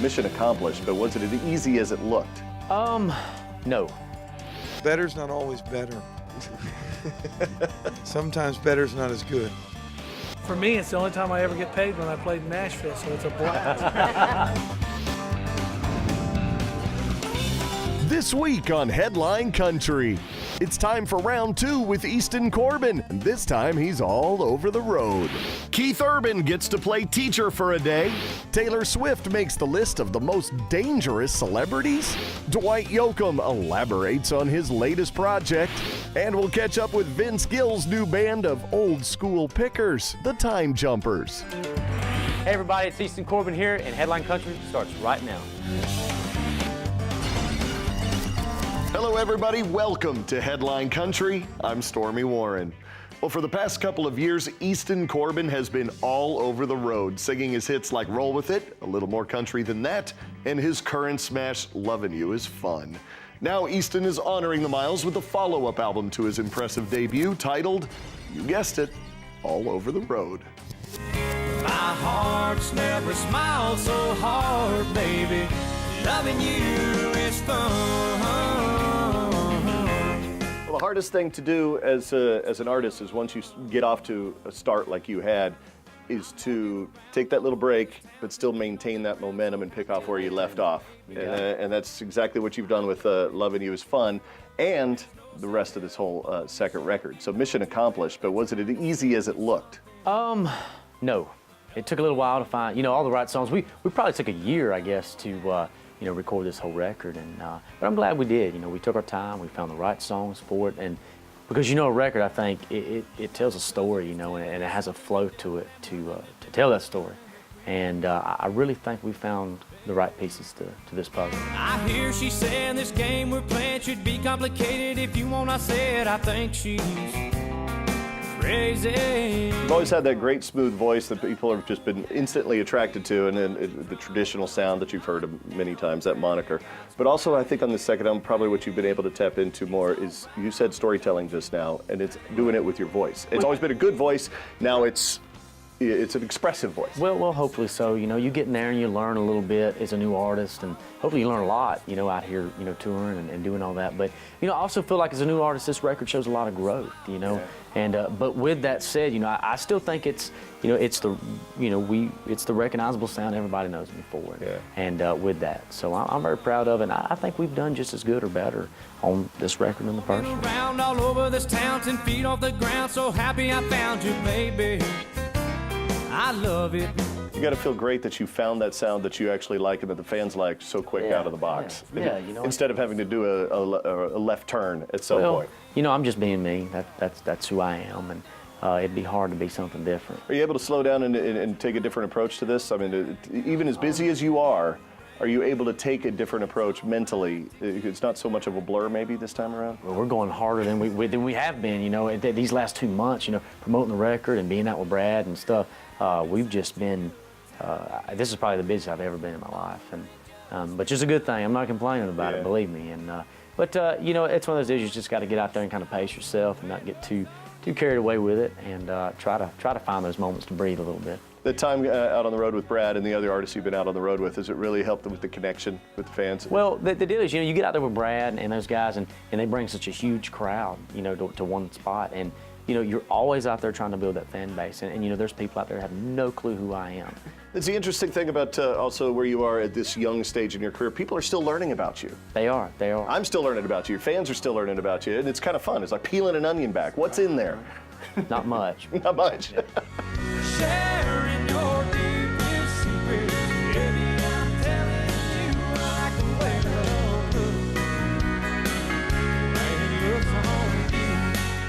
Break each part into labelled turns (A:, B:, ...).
A: Mission accomplished, but was it as easy as it looked?
B: No.
C: Better's not always better. Sometimes better's not as good.
D: For me, it's the only time I ever get paid when I played in Nashville, so it's a blast.
E: This week on Headline Country, it's time for round 2 with Easton Corbin, and this time he's all over the road. Keith Urban gets to play teacher for a day. Taylor Swift makes the list of the most dangerous celebrities. Dwight Yoakam elaborates on his latest project. And we'll catch up with Vince Gill's new band of old school pickers, the Time Jumpers.
B: Hey everybody, it's Easton Corbin here, and Headline Country starts right now.
E: Hello everybody, welcome to Headline Country. I'm Stormy Warren. Well, for the past couple of years, Easton Corbin has been all over the road, singing his hits like Roll With It, A Little More Country Than That, and his current smash, Lovin' You Is Fun. Now Easton is honoring the miles with a follow-up album to his impressive debut titled, you guessed it, All Over the Road.
F: My heart's never smiled so hard, baby. Loving you is fun.
A: Well, the hardest thing to do as an artist is once you get off to a start like you had, is to take that little break, but still maintain that momentum and pick off where you left off. And that's exactly what you've done with Lovin' You Is Fun and the rest of this whole second record. So mission accomplished, but was it as easy as it looked?
B: No. It took a little while to find, all the right songs. We probably took a year, I guess, to, record this whole record. And but I'm glad we did. We took our time, we found the right songs for it. And because, a record, I think, it tells a story, and it has a flow to it to tell that story. And I really think we found the right pieces to this puzzle.
F: I hear she saying this game we're playing should be complicated. If you want, I said, I think she's crazy.
A: You've always had that great smooth voice that people have just been instantly attracted to, and then the traditional sound that you've heard many times, that moniker. But also, I think on the second album, probably what you've been able to tap into more is, you said storytelling just now, and it's doing it with your voice. It's always been a good voice. Now it's an expressive voice.
B: Well, hopefully so. You get in there and you learn a little bit as a new artist, and hopefully you learn a lot, out here, touring and doing all that. But, I also feel like as a new artist, this record shows a lot of growth,
A: Yeah.
B: And but with that said, I still think it's, it's the recognizable sound everybody knows me for.
A: Yeah.
B: And with that, so I'm very proud of it. And I think we've done just as good or better on this record than the first one.
F: Around all over this town, 10 feet off the ground, so happy I found you, baby. I love it.
A: You got to feel great that you found that sound that you actually like and that the fans like so quick out of the box.
B: Yeah,
A: Instead of having to do a left turn at some point.
B: I'm just being me. That's who I am, and it'd be hard to be something different.
A: Are you able to slow down and take a different approach to this? I mean, even as busy as you are you able to take a different approach mentally? It's not so much of a blur maybe this time around?
B: Well, we're going harder than we have been, these last 2 months, promoting the record and being out with Brad and stuff. We've just been, this is probably the busiest I've ever been in my life. And, but just a good thing. I'm not complaining about it, believe me. And, but it's one of those days you just got to get out there and kind of pace yourself and not get too carried away with it, and try to find those moments to breathe a little bit.
A: The time out on the road with Brad and the other artists you've been out on the road with, has it really helped with the connection with the fans?
B: Well, the deal is, you get out there with Brad and those guys, and they bring such a huge crowd, to one spot. And, you're always out there trying to build that fan base. And there's people out there who have no clue who I am.
A: It's the interesting thing about also where you are at this young stage in your career. People are still learning about you.
B: They are.
A: I'm still learning about you. Your fans are still learning about you. And it's kind of fun. It's like peeling an onion back. What's in there?
B: Not much.
A: Not much.
F: Sharing your deepest secrets, baby, I'm telling you I can wake up.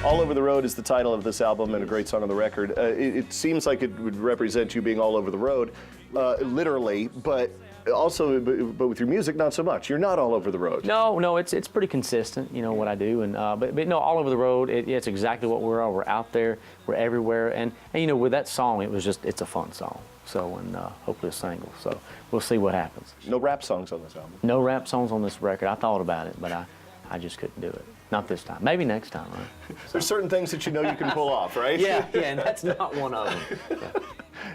A: All Over the Road is the title of this album and a great song on the record. It seems like it would represent you being all over the road, literally, but also, but with your music, not so much. You're not all over the road.
B: No, it's pretty consistent, what I do, and but no, all over the road. It's exactly what we're. We're out there, we're everywhere, and with that song, it's a fun song. So, and hopefully a single. So we'll see what happens.
A: No rap songs on this album.
B: No rap songs on this record. I thought about it, but I just couldn't do it. Not this time. Maybe next time, right?
A: There's certain things that you can pull off, right?
B: Yeah, and that's not one of them. Yeah.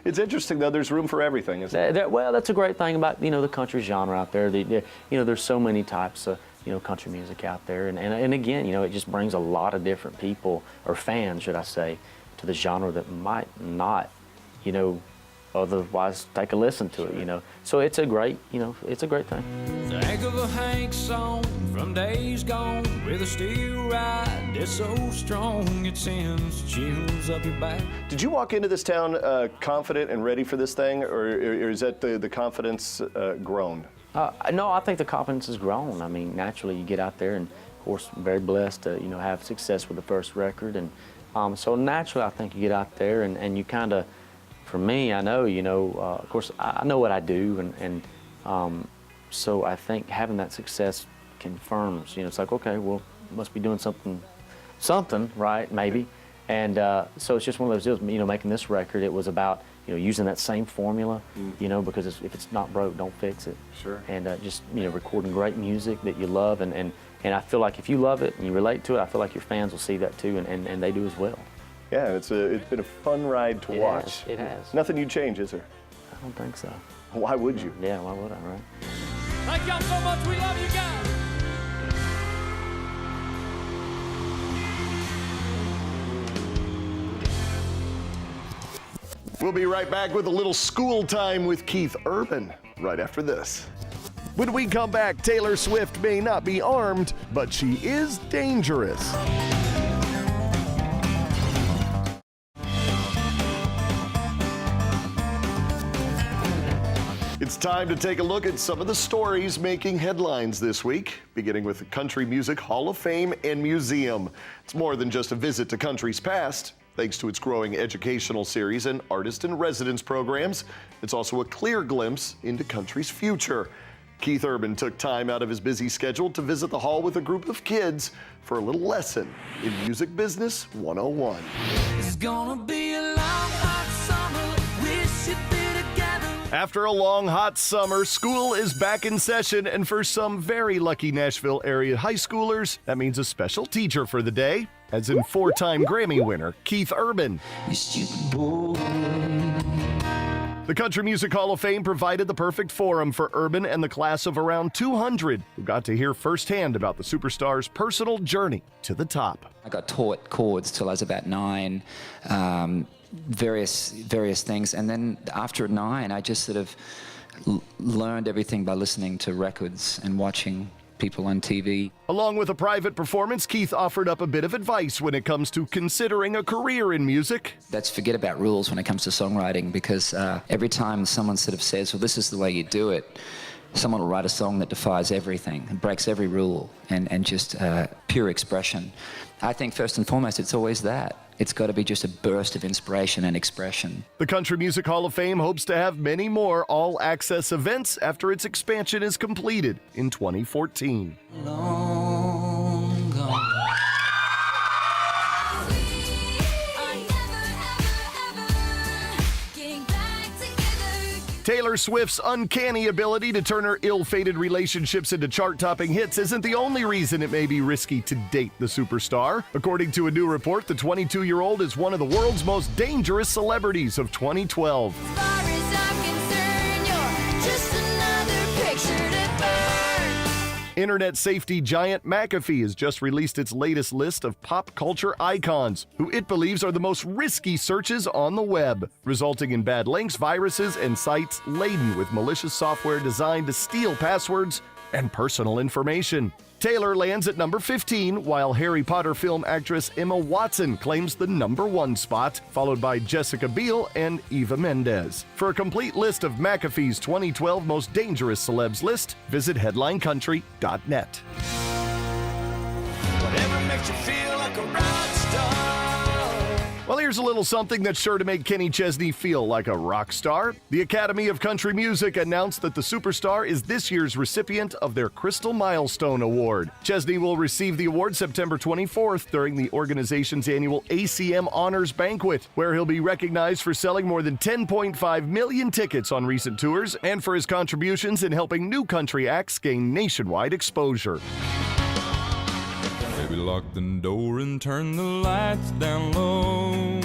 A: It's interesting, though. There's room for everything, isn't it?
B: Well, that's a great thing about, the country genre out there. There's so many types of, country music out there. And again, it just brings a lot of different people, or fans, should I say, to the genre that might not, otherwise take a listen to it, So it's a great, it's a great thing.
F: Think of a Hank song from days gone with a steel ride that's so strong it sends chills up your back.
A: Did you walk into this town confident and ready for this thing, or is that the confidence grown?
B: No, I think the confidence has grown. I mean, naturally, you get out there, and of course, I'm very blessed to have success with the first record, and so naturally, I think you get out there and you kind of, for me, I know, of course, I know what I do, and so I think having that success confirms, it's like, okay, well, must be doing something right, maybe, and so it's just one of those deals. Making this record, it was about using that same formula, because if it's not broke, don't fix it.
A: Sure.
B: And just recording great music that you love, and I feel like if you love it and you relate to it, I feel like your fans will see that too, and they do as well.
A: Yeah, it's been a fun ride to watch.
B: It has.
A: Nothing you'd change, is there?
B: I don't think so.
A: Why would you?
B: Yeah, why would I, right?
F: Thank y'all so much. We love you guys.
E: We'll be right back with a little school time with Keith Urban right after this. When we come back, Taylor Swift may not be armed, but she is dangerous. It's time to take a look at some of the stories making headlines this week, beginning with the Country Music Hall of Fame and Museum. It's more than just a visit to country's past. Thanks to its growing educational series and artist-in-residence programs, it's also a clear glimpse into country's future. Keith Urban took time out of his busy schedule to visit the hall with a group of kids for a little lesson in Music Business 101.
F: It's gonna be a long, hot summer. Wish you'd be together.
E: After a long, hot summer, school is back in session, and for some very lucky Nashville area high schoolers, that means a special teacher for the day, as in four-time Grammy winner Keith Urban.
F: You stupid boy.
E: The Country Music Hall of Fame provided the perfect forum for Urban and the class of around 200 who got to hear firsthand about the superstar's personal journey to the top.
G: I got taught chords till I was about 9, various things, and then after 9, I just sort of learned everything by listening to records and watching people on TV.
E: Along with a private performance, Keith offered up a bit of advice when it comes to considering a career in music.
G: Let's forget about rules when it comes to songwriting, because every time someone sort of says, well, this is the way you do it, someone will write a song that defies everything and breaks every rule and just pure expression. I think first and foremost, it's always that. It's got to be just a burst of inspiration and expression.
E: The Country Music Hall of Fame hopes to have many more all-access events after its expansion is completed in 2014.
F: Long gone.
E: Taylor Swift's uncanny ability to turn her ill-fated relationships into chart-topping hits isn't the only reason it may be risky to date the superstar. According to a new report, the 22-year-old is one of the world's most dangerous celebrities of 2012.
H: As far as I'm concerned, you're just another picture to burn.
E: Internet safety giant McAfee has just released its latest list of pop culture icons, who it believes are the most risky searches on the web, resulting in bad links, viruses, and sites laden with malicious software designed to steal passwords and personal information. Taylor lands at number 15, while Harry Potter film actress Emma Watson claims the number 1 spot, followed by Jessica Biel and Eva Mendes. For a complete list of McAfee's 2012 most dangerous celebs list, visit headlinecountry.net.
F: Whatever makes you feel like a rock star.
E: Well, here's a little something that's sure to make Kenny Chesney feel like a rock star. The Academy of Country Music announced that the superstar is this year's recipient of their Crystal Milestone Award. Chesney will receive the award September 24th during the organization's annual ACM Honors Banquet, where he'll be recognized for selling more than 10.5 million tickets on recent tours and for his contributions in helping new country acts gain nationwide exposure.
F: Baby, lock the door and turn the lights down low.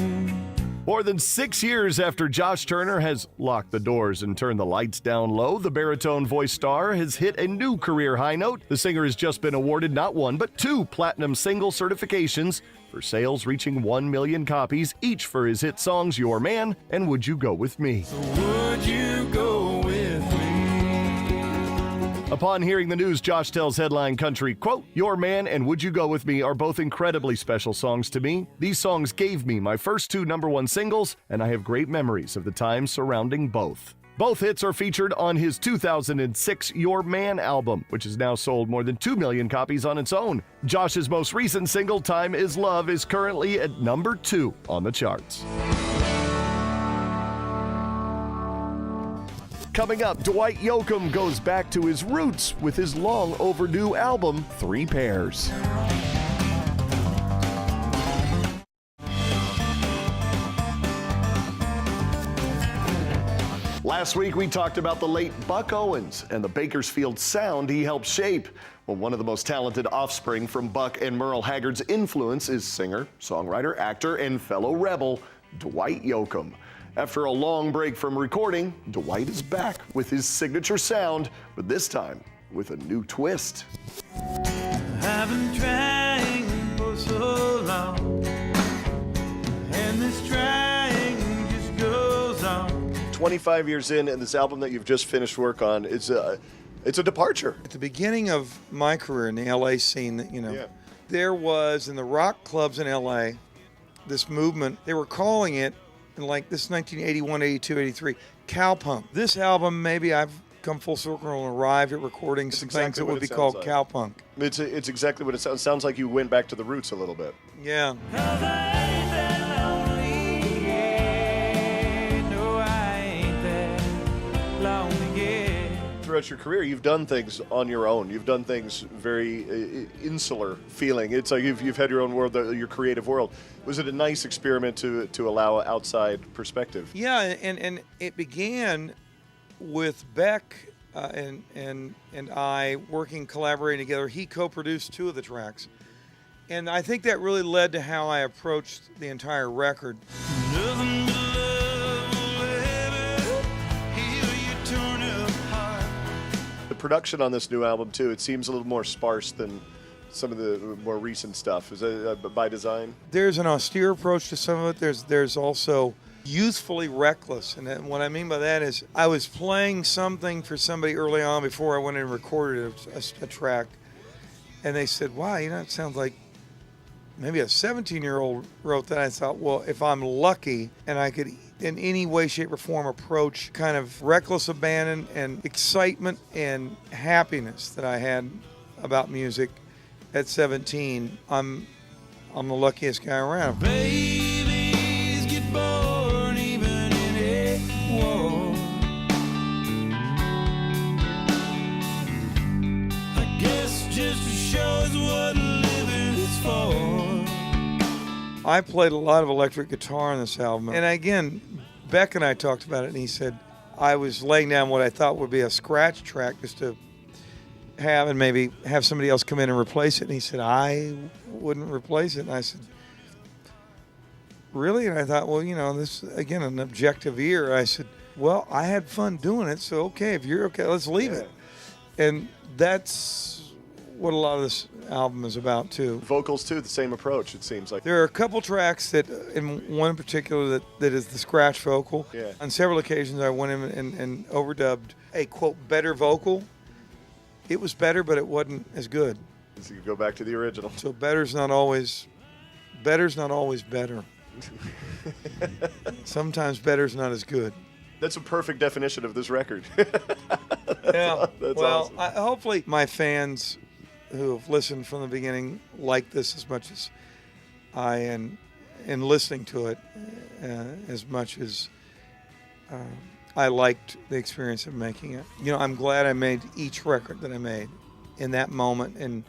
E: More than 6 years after Josh Turner has locked the doors and turned the lights down low, the baritone voice star has hit a new career high note. The singer has just been awarded not one, but 2 platinum single certifications for sales reaching 1 million copies, each for his hit songs Your Man and Would You Go With Me.
F: Would you go with me?
E: Upon hearing the news, Josh tells Headline Country, quote, "Your Man and Would You Go With Me are both incredibly special songs to me. These songs gave me my first 2 #1 singles, and I have great memories of the time surrounding both." Both hits are featured on his 2006 Your Man album, which has now sold more than 2 million copies on its own. Josh's most recent single, Time Is Love, is currently at number 2 on the charts. Coming up, Dwight Yoakam goes back to his roots with his long overdue album, 3 Pairs. Last week, we talked about the late Buck Owens and the Bakersfield sound he helped shape. Well, one of the most talented offspring from Buck and Merle Haggard's influence is singer, songwriter, actor, and fellow rebel, Dwight Yoakam. After a long break from recording, Dwight is back with his signature sound, but this time with a new twist.
F: I've been trying for so long, and this trying just goes on.
A: 25 years in, and this album that you've just finished work on, it's a departure.
C: At the beginning of my career in the LA scene, there was in the rock clubs in LA this movement. They were calling it, in like this 1981, 82, 83, cowpunk. This album, maybe I've come full circle and arrived at recording some things that would be called cowpunk.
A: It's exactly what it sounds. Sounds like you went back to the roots a little bit.
C: Yeah.
A: Throughout your career, you've done things on your own. You've done things very insular feeling. It's like you've had your own world, your creative world. Was it a nice experiment to allow outside perspective?
C: Yeah, and it began with Beck and I working, collaborating together. He co-produced 2 of the tracks. And I think that really led to how I approached the entire record.
F: Nothing but love will ever heal you torn apart.
A: The production on this new album, too, it seems a little more sparse than some of the more recent stuff. Is that by design?
C: There's an austere approach to some of it. There's also youthfully reckless. And what I mean by that is I was playing something for somebody early on before I went and recorded a track. And they said, wow, it sounds like maybe a 17-year-old wrote that. I thought, well, if I'm lucky and I could in any way, shape, or form approach kind of reckless abandon and excitement and happiness that I had about music at 17, I'm the luckiest guy around.
F: Babies get born even in a war. I guess just to show us what living is for.
C: I played a lot of electric guitar on this album. And again, Beck and I talked about it, and he said I was laying down what I thought would be a scratch track just to have and maybe have somebody else come in and replace it. And he said, I wouldn't replace it. And I said, really? And I thought, well, this, again, an objective ear. I said, well, I had fun doing it, so okay, if you're okay, let's leave it. And that's what a lot of this album is about, too.
A: Vocals, too, the same approach, it seems like.
C: There are a couple tracks that, in one in particular, that is the scratch vocal.
A: Yeah.
C: On several occasions, I went in and overdubbed a, quote, better vocal. It was better, but it wasn't as good.
A: So you go back to the original.
C: So better's not always better. Sometimes better's not as good.
A: That's a perfect definition of this record.
C: That's
A: awesome.
C: Hopefully my fans who have listened from the beginning like this as much as I am, and listening to it as much as I liked the experience of making it. I'm glad I made each record that I made in that moment and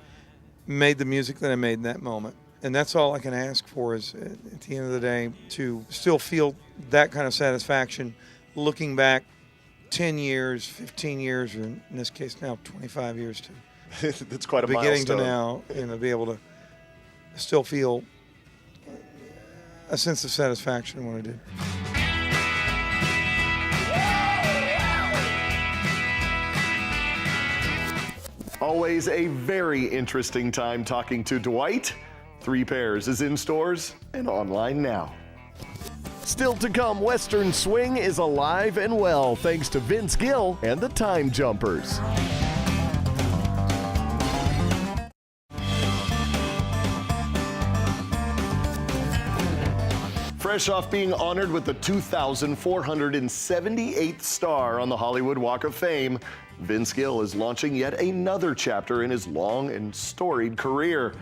C: made the music that I made in that moment. And that's all I can ask for is, at the end of the day, to still feel that kind of satisfaction looking back 10 years, 15 years, or in this case now 25 years to
A: That's quite a
C: beginning
A: milestone.
C: to now, be able to still feel a sense of satisfaction when I did.
E: Always a very interesting time talking to Dwight. 3 Pairs is in stores and online now. Still to come, Western Swing is alive and well thanks to Vince Gill and the Time Jumpers. Fresh off being honored with the 2,478th star on the Hollywood Walk of Fame, Vince Gill is launching yet another chapter in his long and storied career.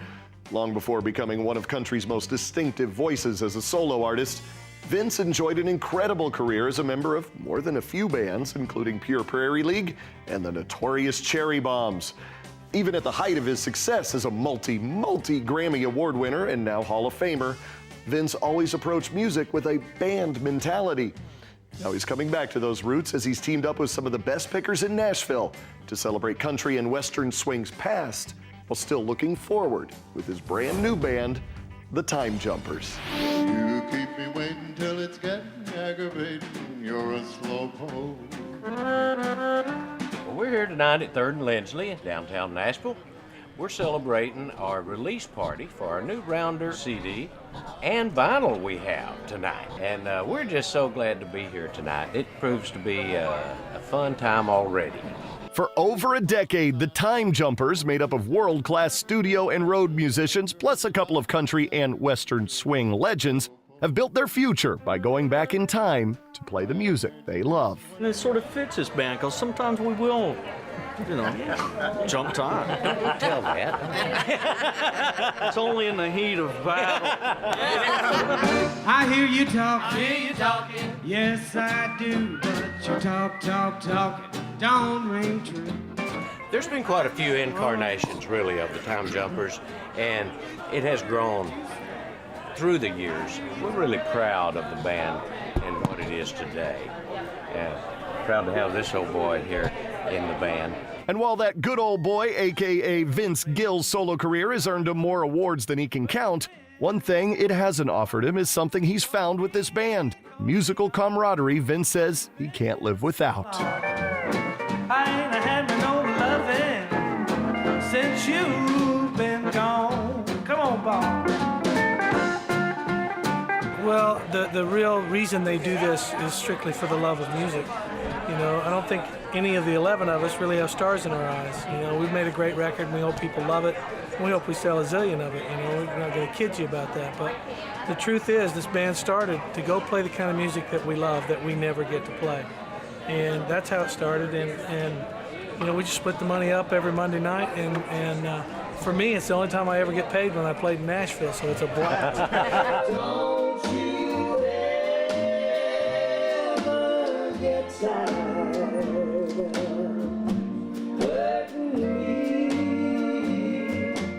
E: Long before becoming one of country's most distinctive voices as a solo artist, Vince enjoyed an incredible career as a member of more than a few bands, including Pure Prairie League and the notorious Cherry Bombs. Even at the height of his success as a multi-Grammy Award winner and now Hall of Famer, Vince always approached music with a band mentality. Now he's coming back to those roots as he's teamed up with some of the best pickers in Nashville to celebrate country and Western swing's past while still looking forward with his brand new band, the Time Jumpers.
I: You keep me waiting till it's getting aggravating. You're a slowpoke.
J: Well, we're here tonight at 3rd and Lindsley in downtown Nashville. We're celebrating our release party for our new Rounder CD and vinyl we have tonight. And we're just so glad to be here tonight. It proves to be a fun time already.
E: For over a decade, the Time Jumpers, made up of world-class studio and road musicians, plus a couple of country and Western swing legends, have built their future by going back in time to play the music they love.
K: And it sort of fits this band, because sometimes we will, jump time.
J: Don't tell that.
K: It's only in the heat of battle.
L: I hear you talking. Yes, I do, but you talking. Don't ring true.
J: There's been quite a few incarnations, really, of the Time Jumpers, and it has grown through the years. We're really proud of the band and what it is today. Proud to have this old boy here in the band.
E: And while that good old boy, aka Vince Gill's solo career has earned him more awards than he can count, one thing it hasn't offered him is something he's found with this band. Musical camaraderie Vince says he can't live without.
L: I ain't had no loving since you've been gone. Come on, Bob.
D: Well, the real reason they do this is strictly for the love of music. I don't think any of the 11 of us really have stars in our eyes. We've made a great record, and we hope people love it. And we hope we sell a zillion of it. We're not going to kid you about that. But the truth is, this band started to go play the kind of music that we love that we never get to play. And that's how it started. And we just split the money up every Monday night. And for me, it's the only time I ever get paid when I played in Nashville, so it's a blast.
H: Don't you ever get tired hurting me.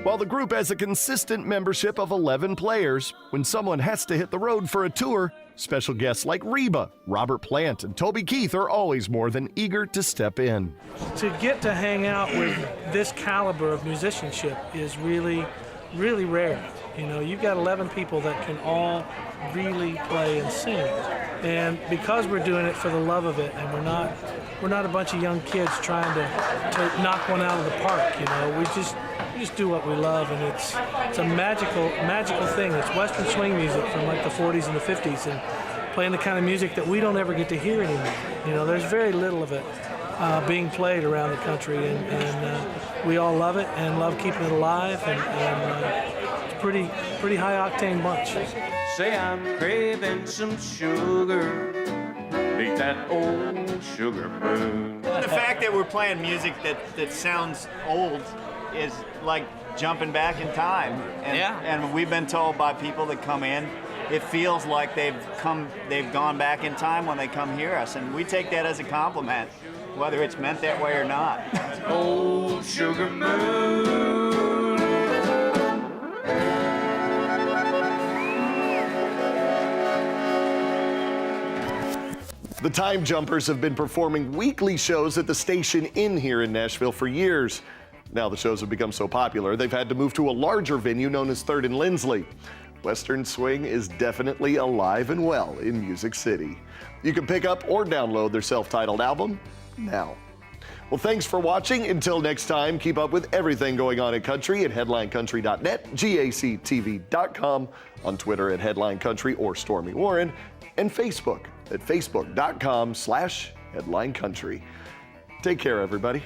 E: While the group has a consistent membership of 11 players, when someone has to hit the road for a tour, special guests like Reba, Robert Plant, and Toby Keith are always more than eager to step in.
D: To get to hang out with this caliber of musicianship is really, really rare. You've got 11 people that can all really play and sing. And because we're doing it for the love of it, and we're not a bunch of young kids trying to knock one out of the park, we just do what we love, and it's a magical thing. It's Western swing music from like the 40s and the 50s, and playing the kind of music that we don't ever get to hear anymore. There's very little of it being played around the country, and we all love it and love keeping it alive, and it's a pretty high octane bunch.
J: Say I'm craving some sugar, beat that old sugar moon.
M: The fact that we're playing music that sounds old is like jumping back in time. And we've been told by people that come in, it feels like they've gone back in time when they come hear us, and we take that as a compliment, whether it's meant that way or not.
J: Old sugar moon.
E: The Time Jumpers have been performing weekly shows at the Station Inn here in Nashville for years. Now the shows have become so popular, they've had to move to a larger venue known as 3rd and Lindsley. Western swing is definitely alive and well in Music City. You can pick up or download their self-titled album now. Well, thanks for watching. Until next time, keep up with everything going on in country at headlinecountry.net, gactv.com, on Twitter at Headline Country or Stormy Warren, and Facebook at facebook.com/Headline Country. Take care, everybody.